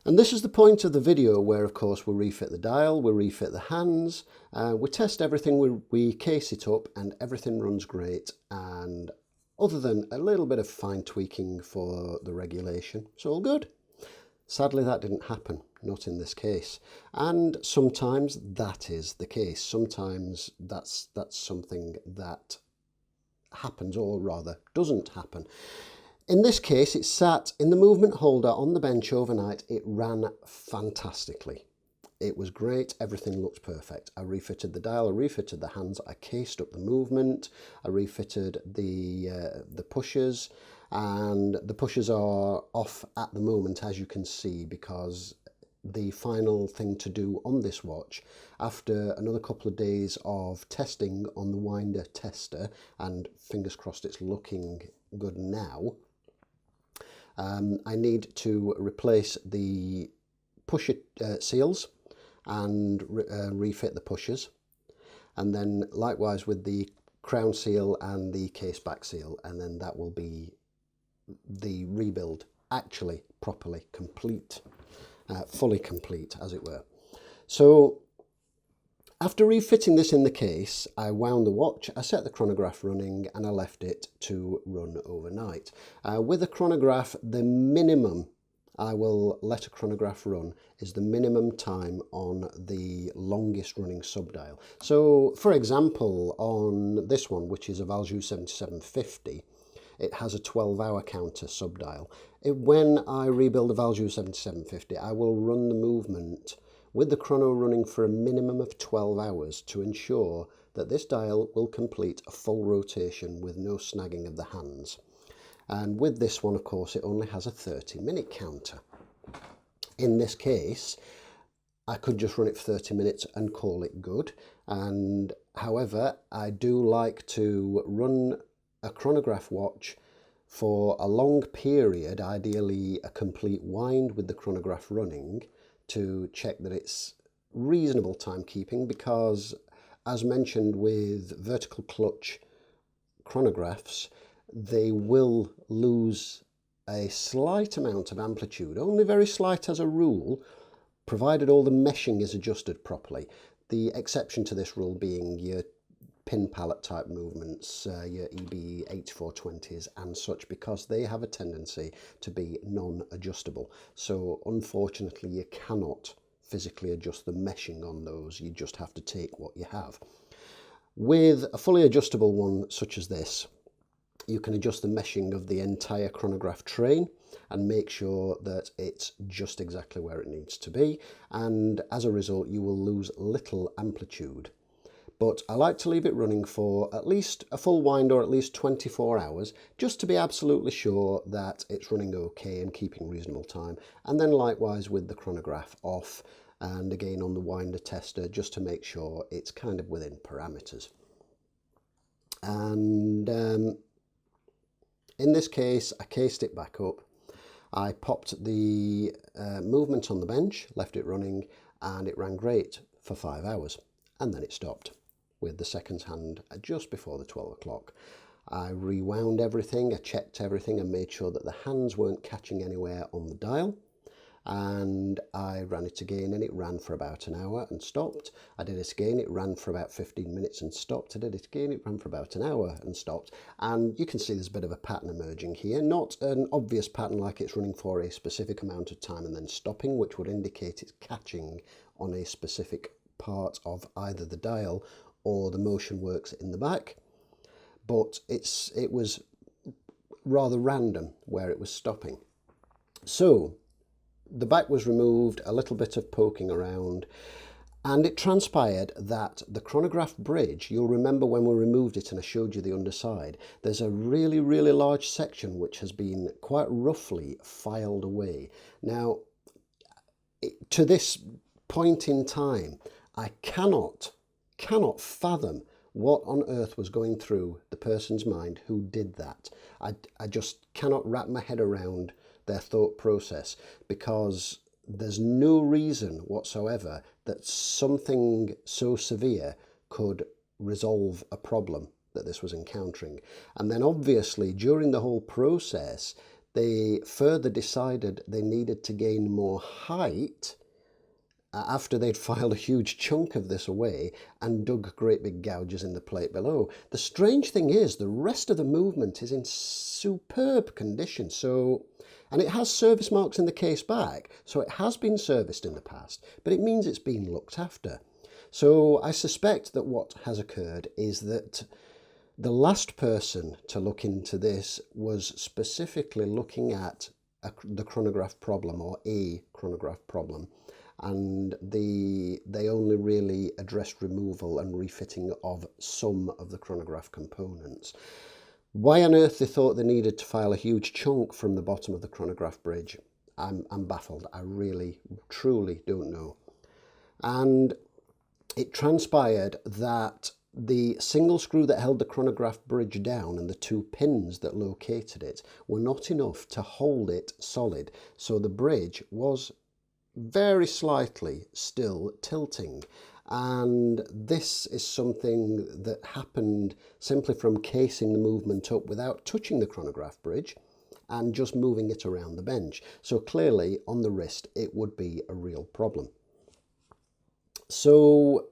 And this is the point of the video where, of course, we'll refit the dial, we'll refit the hands, we test everything, we case it up, and everything runs great. And other than a little bit of fine tweaking for the regulation, it's all good. Sadly, that didn't happen, not in this case. And sometimes that is the case. Sometimes that's something that happens, or rather doesn't happen. In this case, it sat in the movement holder on the bench overnight. It ran fantastically. It was great. Everything looked perfect. I refitted the dial, I refitted the hands, I cased up the movement, I refitted the pushers, and the pushers are off at the moment, as you can see, because the final thing to do on this watch, after another couple of days of testing on the winder tester, and fingers crossed it's looking good now, I need to replace the pusher seals and refit the pushers, and then likewise with the crown seal and the case back seal, and then that will be the rebuild actually properly complete, fully complete as it were. So after refitting this in the case, I wound the watch, I set the chronograph running, and I left it to run overnight. With a chronograph, the minimum I will let a chronograph run is the minimum time on the longest running subdial. So for example, on this one, which is a Valjoux 7750, it has a 12-hour counter subdial. When I rebuild a Valjoux 7750, I will run the movement with the chrono running for a minimum of 12 hours to ensure that this dial will complete a full rotation with no snagging of the hands. And with this one, of course, it only has a 30-minute counter. In this case, I could just run it for 30 minutes and call it good. And however, I do like to run a chronograph watch for a long period, ideally a complete wind with the chronograph running, to check that it's reasonable timekeeping, because as mentioned with vertical clutch chronographs, they will lose a slight amount of amplitude, only very slight as a rule, provided all the meshing is adjusted properly. The exception to this rule being your pin pallet type movements, your EB 8420s and such, because they have a tendency to be non-adjustable. So unfortunately you cannot physically adjust the meshing on those, you just have to take what you have. With a fully adjustable one such as this, you can adjust the meshing of the entire chronograph train and make sure that it's just exactly where it needs to be, and as a result you will lose little amplitude. But I like to leave it running for at least a full wind, or at least 24 hours, just to be absolutely sure that it's running okay and keeping reasonable time. And then likewise with the chronograph off, and again on the winder tester, just to make sure it's kind of within parameters. And in this case, I cased it back up. I popped the movement on the bench, left it running, and it ran great for 5 hours. And then it stopped with the seconds hand just before the 12 o'clock. I rewound everything, I checked everything and made sure that the hands weren't catching anywhere on the dial. And I ran it again, and it ran for about an hour and stopped. I did it again, it ran for about 15 minutes and stopped. I did it again, it ran for about an hour and stopped. And you can see there's a bit of a pattern emerging here. Not an obvious pattern like it's running for a specific amount of time and then stopping, which would indicate it's catching on a specific part of either the dial or the motion works in the back. But it was rather random where it was stopping. So the back was removed, a little bit of poking around, and it transpired that the chronograph bridge, you'll remember when we removed it and I showed you the underside, there's a really, really large section which has been quite roughly filed away. Now, to this point in time, I cannot fathom what on earth was going through the person's mind who did that. I just cannot wrap my head around their thought process, because there's no reason whatsoever that something so severe could resolve a problem that this was encountering. And then obviously during the whole process, they further decided they needed to gain more height after they'd filed a huge chunk of this away and dug great big gouges in the plate below. The strange thing is the rest of the movement is in superb condition, and it has service marks in the case back, so it has been serviced in the past, but it means it's been looked after. So I suspect that what has occurred is that the last person to look into this was specifically looking at the chronograph problem, or a chronograph problem, and they only really addressed removal and refitting of some of the chronograph components. Why on earth they thought they needed to file a huge chunk from the bottom of the chronograph bridge, I'm baffled. I really, truly don't know. And it transpired that the single screw that held the chronograph bridge down and the two pins that located it were not enough to hold it solid, so the bridge was very slightly still tilting. And this is something that happened simply from casing the movement up without touching the chronograph bridge and just moving it around the bench. So clearly on the wrist it would be a real problem. So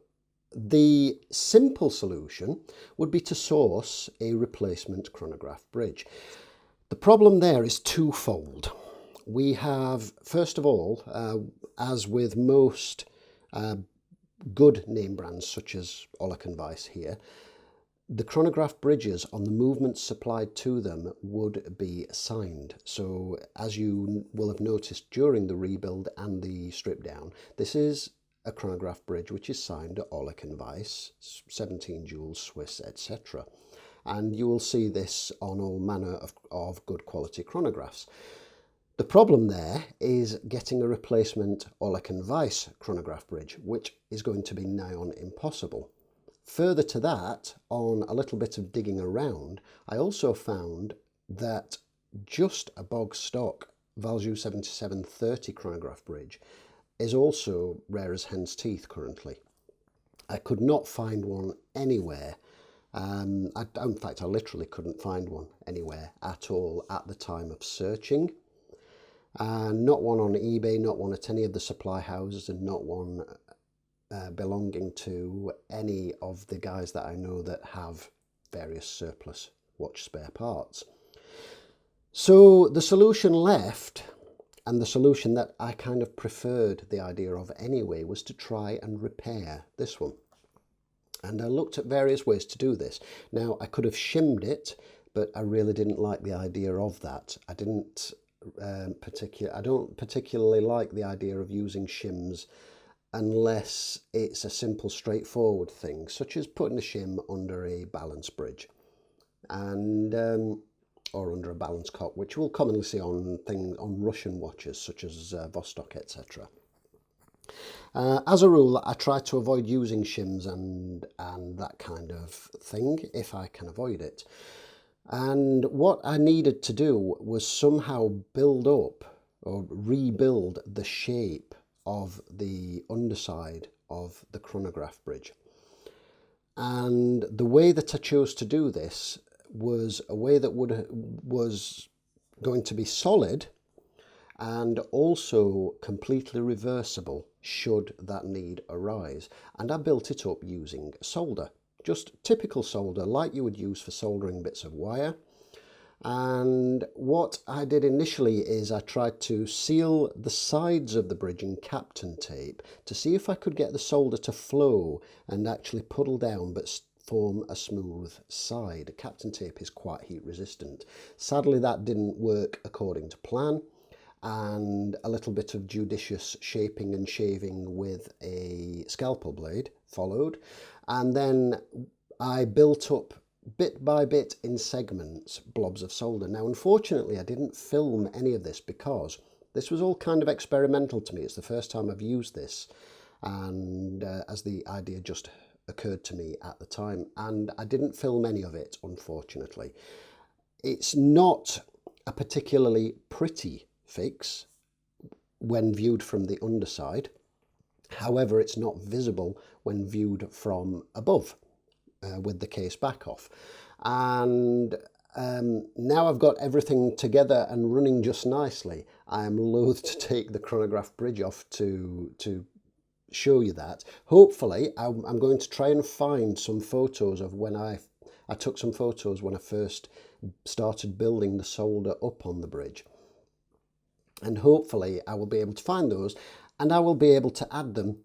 the simple solution would be to source a replacement chronograph bridge. The problem there is twofold. We have, first of all, as with most good name brands such as Ollech Wajs here, the chronograph bridges on the movements supplied to them would be signed. So as you will have noticed during the rebuild and the strip down, this is a chronograph bridge which is signed at Ollech Wajs, 17 joules Swiss, etc. And you will see this on all manner of good quality chronographs. The problem there is getting a replacement Ollech Wajs chronograph bridge, which is going to be nigh on impossible. Further to that, on a little bit of digging around, I also found that just a bog stock Valjoux 7730 chronograph bridge is also rare as hen's teeth currently. I could not find one anywhere. In fact, I literally couldn't find one anywhere at all at the time of searching. Not one on eBay, not one at any of the supply houses, and not one belonging to any of the guys that I know that have various surplus watch spare parts. So the solution left, and the solution that I kind of preferred the idea of anyway, was to try and repair this one. And I looked at various ways to do this. Now, I could have shimmed it, but I really didn't like the idea of that. I don't particularly like the idea of using shims unless it's a simple, straightforward thing, such as putting a shim under a balance bridge, and or under a balance cock, which we'll commonly see on Russian watches such as Vostok, etc. As a rule, I try to avoid using shims and that kind of thing if I can avoid it. And what I needed to do was somehow build up or rebuild the shape of the underside of the chronograph bridge. And the way that I chose to do this was a way that was going to be solid and also completely reversible should that need arise. And I built it up using solder, just typical solder like you would use for soldering bits of wire. And what I did initially is I tried to seal the sides of the bridge in Kapton tape to see if I could get the solder to flow and actually puddle down but form a smooth side. Kapton tape is quite heat resistant. Sadly, that didn't work according to plan, and a little bit of judicious shaping and shaving with a scalpel blade followed, and then I built up bit by bit in segments blobs of solder. Now, unfortunately, I didn't film any of this because this was all kind of experimental to me. It's the first time I've used this, and as the idea just occurred to me at the time, and I didn't film any of it, unfortunately. It's not a particularly pretty fix when viewed from the underside. However, it's not visible when viewed from above with the case back off. And now I've got everything together and running just nicely, I am loath to take the chronograph bridge off to show you that. Hopefully I'm going to try and find some photos of when I took some photos when I first started building the solder up on the bridge, and hopefully I will be able to find those and I will be able to add them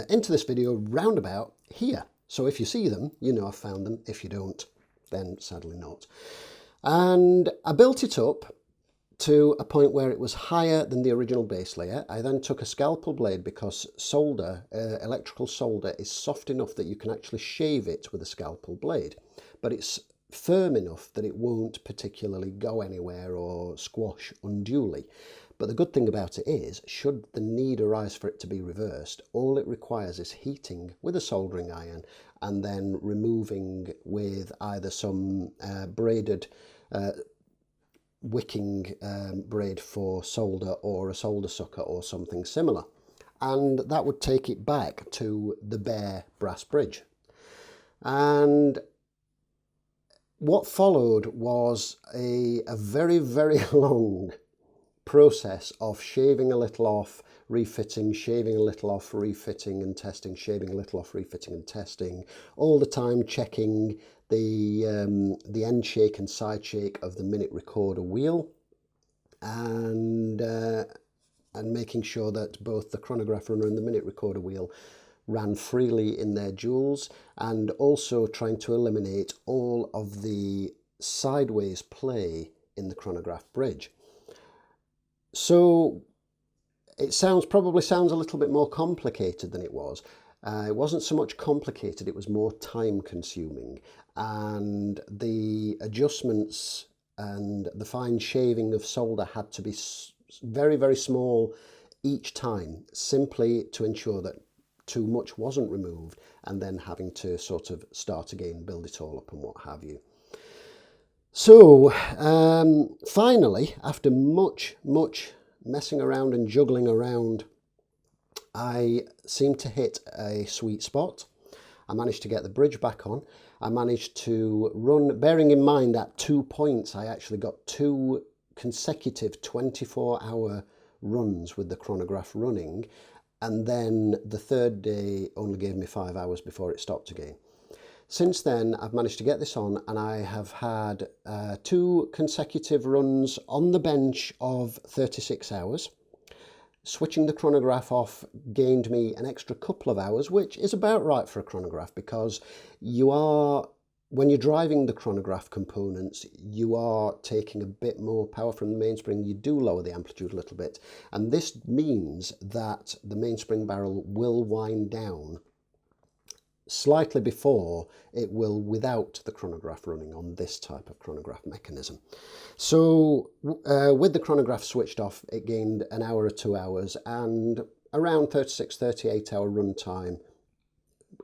into this video roundabout here. So if you see them, you know I've found them. If you don't, then sadly not. And I built it up to a point where it was higher than the original base layer. I then took a scalpel blade because solder, electrical solder, is soft enough that you can actually shave it with a scalpel blade, but it's firm enough that it won't particularly go anywhere or squash unduly. But the good thing about it is, should the need arise for it to be reversed, all it requires is heating with a soldering iron and then removing with either some braided wicking braid for solder or a solder sucker or something similar. And that would take it back to the bare brass bridge. And what followed was a very, very long process of shaving a little off, refitting, shaving a little off, refitting and testing, shaving a little off, refitting and testing, all the time checking the end shake and side shake of the minute recorder wheel, and making sure that both the chronograph runner and the minute recorder wheel ran freely in their jewels, and also trying to eliminate all of the sideways play in the chronograph bridge. So it probably sounds a little bit more complicated than it was. It wasn't so much complicated, it was more time consuming, and the adjustments and the fine shaving of solder had to be very, very small each time, simply to ensure that too much wasn't removed and then having to sort of start again, build it all up and what have you. So finally, after much messing around and juggling around, I seemed to hit a sweet spot. I managed to get the bridge back on. I managed to run, bearing in mind at 2 points, I actually got 2 consecutive 24-hour runs with the chronograph running, and then the third day only gave me 5 hours before it stopped again. Since then, I've managed to get this on, and I have had 2 consecutive runs on the bench of 36 hours. Switching the chronograph off gained me an extra couple of hours, which is about right for a chronograph, because when you're driving the chronograph components, you are taking a bit more power from the mainspring. You do lower the amplitude a little bit, and this means that the mainspring barrel will wind down slightly before it will without the chronograph running on this type of chronograph mechanism. So with the chronograph switched off, it gained an hour or 2 hours, and around 36-38 hour run time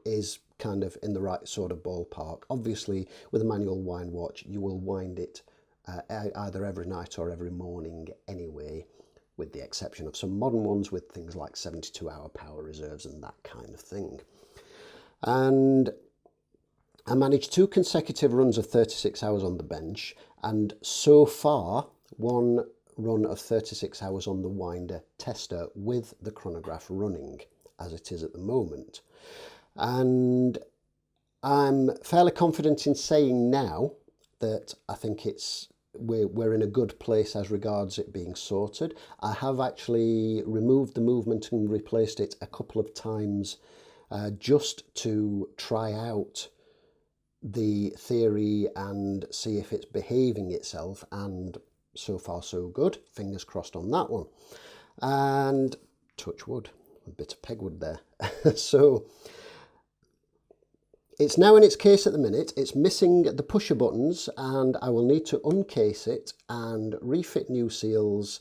is kind of in the right sort of ballpark. Obviously, with a manual wind watch, you will wind it either every night or every morning anyway, with the exception of some modern ones with things like 72-hour power reserves and that kind of thing. And I managed 2 consecutive runs of 36 hours on the bench, and so far 1 run of 36 hours on the winder tester with the chronograph running as it is at the moment. And I'm fairly confident in saying now that I think we're in a good place as regards it being sorted. I have actually removed the movement and replaced it a couple of times just to try out the theory and see if it's behaving itself, and so far so good. Fingers crossed on that one. And touch wood, a bit of pegwood there. So it's now in its case at the minute. It's missing the pusher buttons, and I will need to uncase it and refit new seals,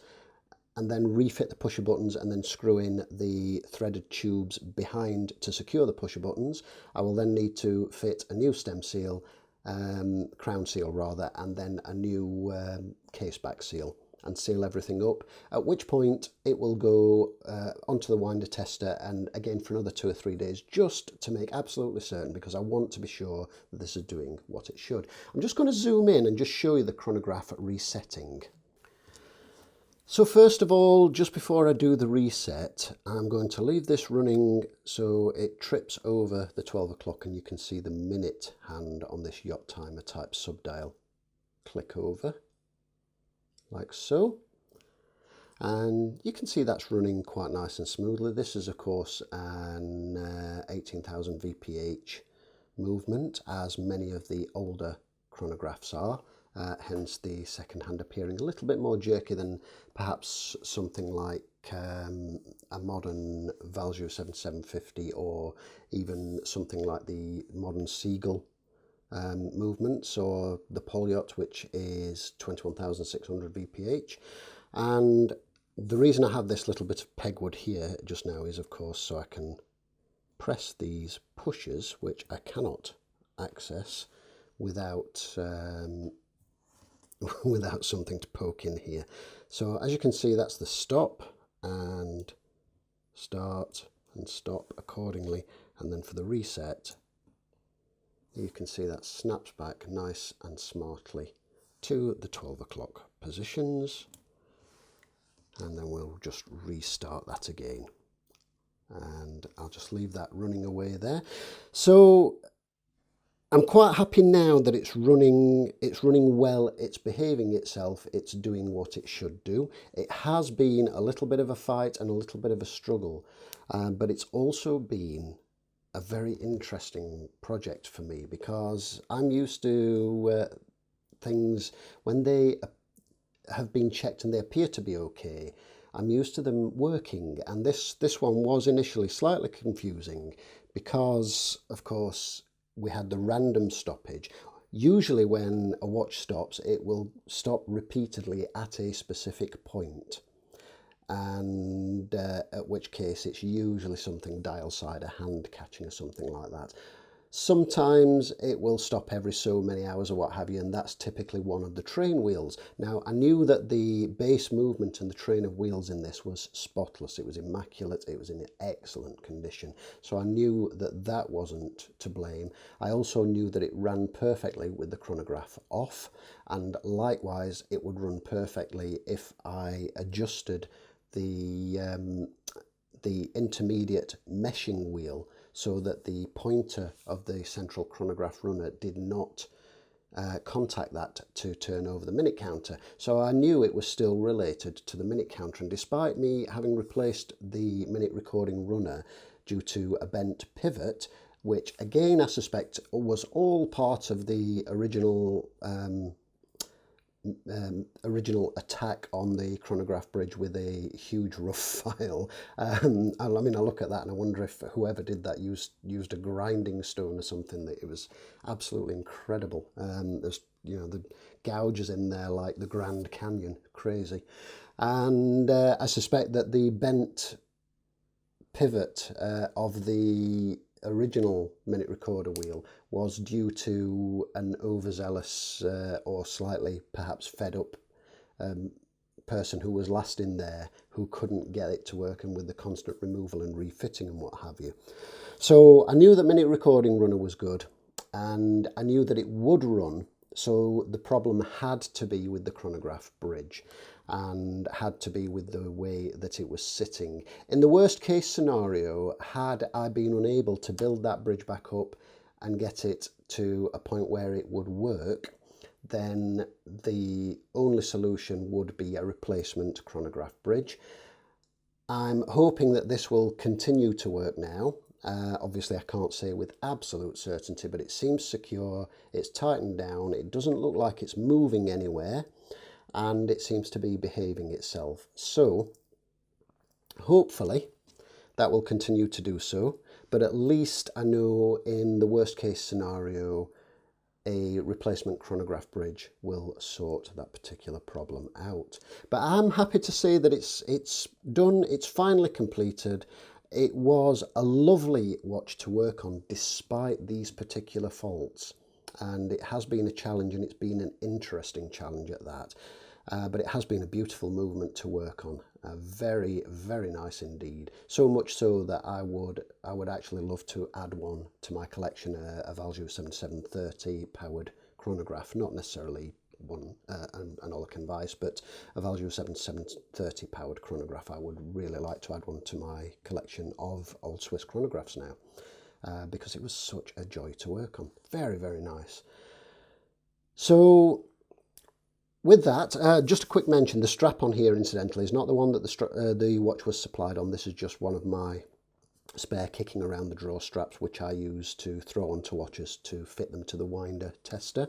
and then refit the pusher buttons, and then screw in the threaded tubes behind to secure the pusher buttons. I will then need to fit a new stem seal, crown seal rather, and then a new case back seal. and seal everything up, at which point it will go onto the winder tester and again for another 2 or 3 days, just to make absolutely certain, because I want to be sure that this is doing what it should. I'm just going to zoom in and just show you the chronograph resetting. So first of all, just before I do the reset, I'm going to leave this running so it trips over the 12 o'clock and you can see the minute hand on this yacht timer type subdial. Click over like so, and you can see that's running quite nice and smoothly. This is of course an 18,000 VPH movement, as many of the older chronographs are, hence the second hand appearing a little bit more jerky than perhaps something like a modern Valjoux 7750 or even something like the modern Seagull movements, or the Polyot, which is 21,600 VPH. And the reason I have this little bit of pegwood here just now is of course so I can press these pushers, which I cannot access without without something to poke in here. So as you can see, that's the stop and start and stop accordingly, and then for the reset you can see that snaps back nice and smartly to the 12 o'clock positions, and then we'll just restart that again, and I'll just leave that running away there. So I'm quite happy now that it's running well, it's behaving itself, it's doing what it should do. It has been a little bit of a fight and a little bit of a struggle, but it's also been a very interesting project for me, because I'm used to things when they have been checked and they appear to be okay. I'm used to them working, and this one was initially slightly confusing because of course we had the random stoppage. Usually when a watch stops, it will stop repeatedly at a specific point, and at which case it's usually something dial side, a hand catching or something like that. Sometimes it will stop every so many hours or what have you, and that's typically one of the train wheels. Now, I knew that the base movement and the train of wheels in this was spotless. It was immaculate. It was in excellent condition. So I knew that that wasn't to blame. I also knew that it ran perfectly with the chronograph off, and likewise it would run perfectly if I adjusted the intermediate meshing wheel so that the pointer of the central chronograph runner did not contact that to turn over the minute counter. So I knew it was still related to the minute counter, and despite me having replaced the minute recording runner due to a bent pivot, which again I suspect was all part of the original attack on the chronograph bridge with a huge rough file. I mean, I look at that and I wonder if whoever did that used a grinding stone or something. That it was absolutely incredible. There's, you know, the gouges in there like the Grand Canyon, crazy. And I suspect that the bent pivot of the original minute recorder wheel was due to an overzealous or slightly perhaps fed up person who was last in there, who couldn't get it to work, and with the constant removal and refitting and what have you. So I knew that minute recording runner was good, and I knew that it would run. So the problem had to be with the chronograph bridge, and had to be with the way that it was sitting. In the worst case scenario, had I been unable to build that bridge back up and get it to a point where it would work, then the only solution would be a replacement chronograph bridge. I'm hoping that this will continue to work now. Obviously I can't say with absolute certainty, but it seems secure, it's tightened down, it doesn't look like it's moving anywhere, and it seems to be behaving itself. So hopefully that will continue to do so, but at least I know in the worst case scenario a replacement chronograph bridge will sort that particular problem out. But I'm happy to say that it's done, it's finally completed. It was a lovely watch to work on despite these particular faults, and it has been a challenge, and it's been an interesting challenge at that. but it has been a beautiful movement to work on. Very, very nice indeed. So much so that I would actually love to add one to my collection, a Valjoux 7730 powered chronograph, not necessarily one an Ollech Wajs, but a Valjoux 7730 powered chronograph. I would really like to add one to my collection of old Swiss chronographs now, because it was such a joy to work on. Very, very nice. So with that, just a quick mention, the strap on here, incidentally, is not the one that the watch was supplied on. This is just one of my spare kicking around the drawer straps, which I use to throw onto watches to fit them to the winder tester.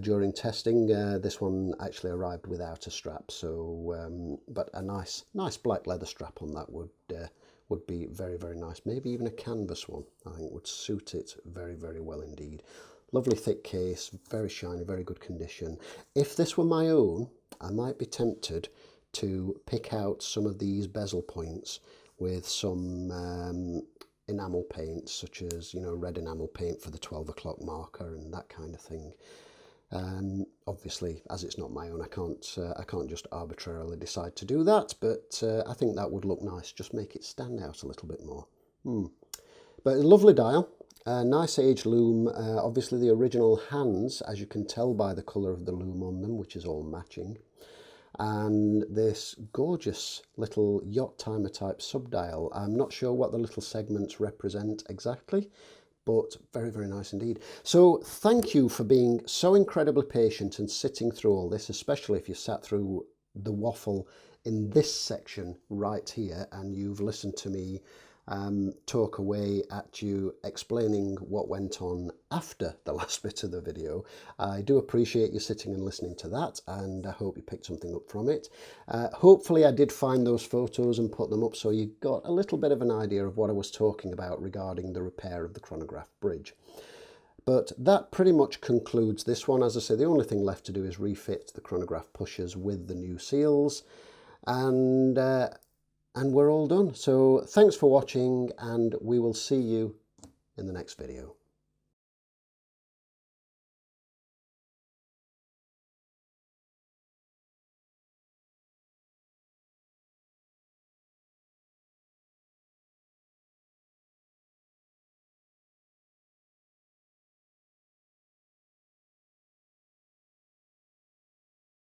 During testing, this one actually arrived without a strap, so but a nice black leather strap on that would be very, very nice. Maybe even a canvas one, I think, would suit it very, very well indeed. Lovely thick case, very shiny, very good condition. If this were my own, I might be tempted to pick out some of these bezel points with some enamel paints, such as, you know, red enamel paint for the 12 o'clock marker and that kind of thing. Obviously, as it's not my own, I can't just arbitrarily decide to do that, but I think that would look nice, just make it stand out a little bit more. But a lovely dial. Nice aged loom, obviously the original hands, as you can tell by the colour of the loom on them, which is all matching. And this gorgeous little yacht timer type subdial. I'm not sure what the little segments represent exactly, but very, very nice indeed. So thank you for being so incredibly patient and sitting through all this, especially if you sat through the waffle in this section right here and you've listened to me talk away at you explaining what went on after the last bit of the video. I do appreciate you sitting and listening to that, and I hope you picked something up from it. Hopefully I did find those photos and put them up so you got a little bit of an idea of what I was talking about regarding the repair of the chronograph bridge. But that pretty much concludes this one. As I say, the only thing left to do is refit the chronograph pushers with the new seals, and we're all done. So thanks for watching, and we will see you in the next video.